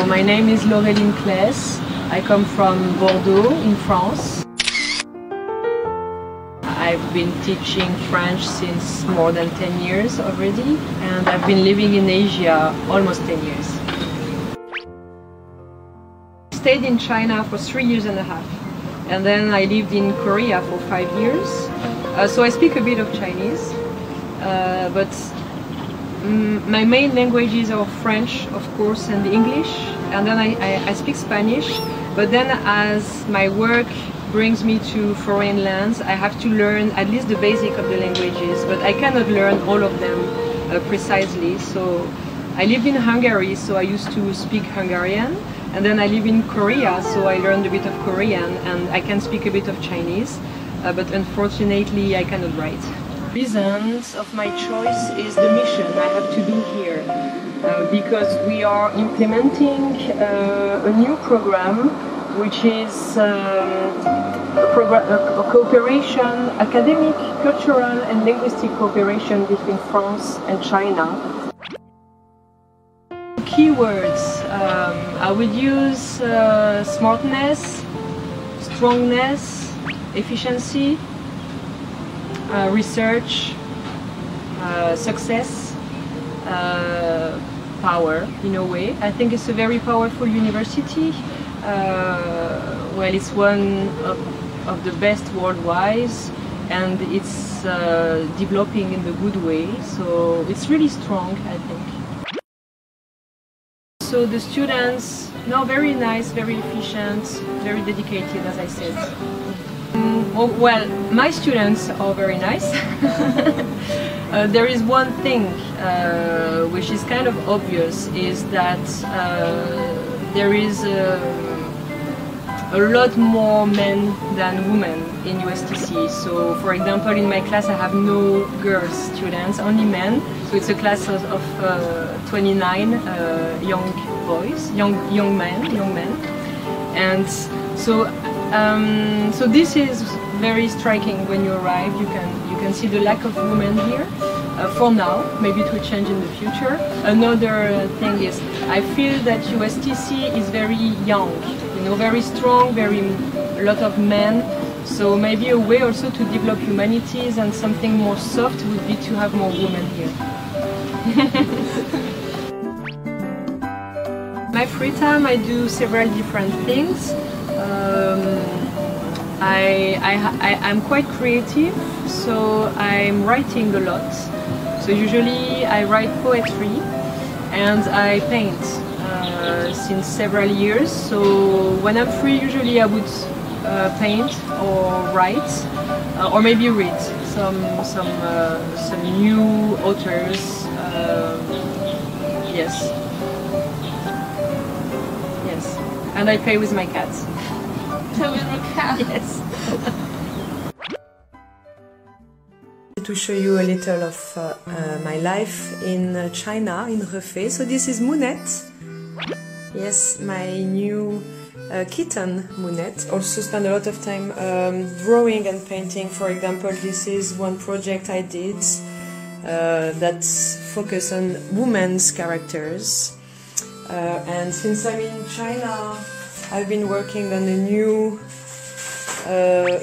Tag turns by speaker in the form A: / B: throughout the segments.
A: my name is Laureline Claeys. I come from Bordeaux in France. I've been teaching French since more than 10 years already, and I've been living in Asia almost 10 years. I stayed in China for 3 years and a half, and then I lived in Korea for 5 years. So I speak a bit of Chinese, but my main languages are French, of course, and English, and then I speak Spanish, but then as my work brings me to foreign lands, I have to learn at least the basic of the languages, but I cannot learn all of them precisely. So I lived in Hungary, so I used to speak Hungarian, and then I live in Korea, so I learned a bit of Korean, and I can speak a bit of Chinese, but unfortunately I cannot write. Reasons of my choice is the mission I have to do here, because we are implementing a new program, which is a cooperation, academic, cultural and linguistic cooperation between France and China. Keywords, I would use smartness, strongness, efficiency, research, success, power in a way. I think it's a very powerful university. Well, it's one of the best worldwide, and it's developing in the good way, so it's really strong, I think. So the students, no, very nice, very efficient, very dedicated, as I said. Well, my students are very nice. There is one thing which is kind of obvious, is that there is a lot more men than women in USTC. So, for example, in my class I have no girls students, only men. So it's a class of 29 young boys, young men, and so so this is very striking when you arrive. You can see the lack of women here. For now, maybe it will change in the future. Another thing is, I feel that USTC is very young, you know, very strong, a lot of men. So maybe a way also to develop humanities and something more soft would be to have more women here. My free time, I do several different things. I'm quite creative, so I'm writing a lot. So usually I write poetry and I paint since several years. So when I'm free, usually I would paint or write, or maybe read some new authors. Yes, and I play with my cats.
B: With your cat?
A: Yes. To show you a little of my life in China, in Hefei. So this is Moonette. Yes, my new kitten, Moonette. Also spend a lot of time drawing and painting. For example, this is one project I did that's focused on women's characters. And since I'm in China, I've been working on a new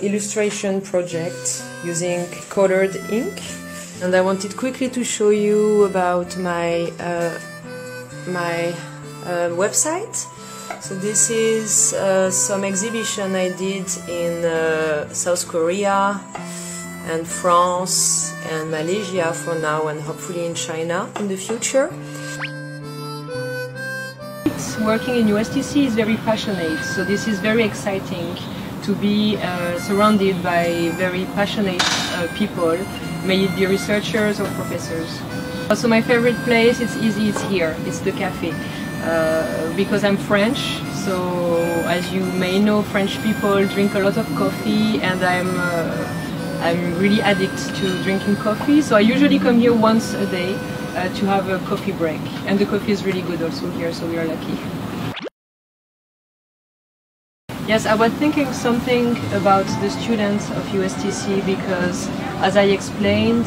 A: illustration project using colored ink, and I wanted quickly to show you about my website. So this is some exhibition I did in South Korea and France and Malaysia for now, and hopefully in China in the future. Working in USTC is very passionate, so this is very exciting to be surrounded by very passionate people, may it be researchers or professors. Also my favorite place, it's easy, it's here, it's the cafe. Because I'm French, so as you may know, French people drink a lot of coffee, and I'm really addicted to drinking coffee, so I usually come here once a day to have a coffee break, and the coffee is really good also here, so we are lucky. Yes, I was thinking something about the students of USTC because, as I explained,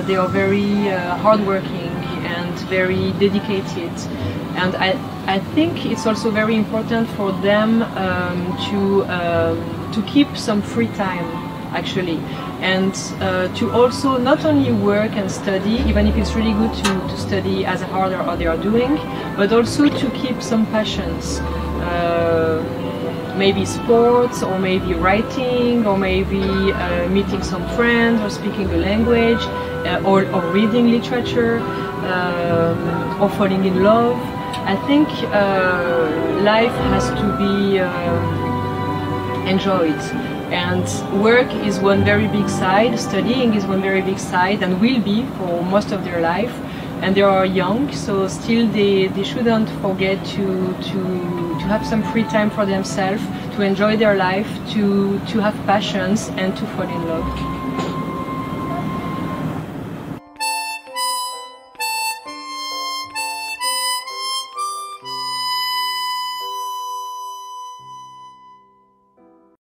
A: they are very hardworking and very dedicated. And I think it's also very important for them to keep some free time, actually, and to also not only work and study, even if it's really good to study as hard as they are doing, but also to keep some passions. Maybe sports, or maybe writing, or maybe meeting some friends, or speaking a language, or reading literature, or falling in love. I think life has to be enjoyed, and work is one very big side, studying is one very big side, and will be for most of their life. And they are young, so still they shouldn't forget to have some free time for themselves, to enjoy their life, to have passions, and to fall in love.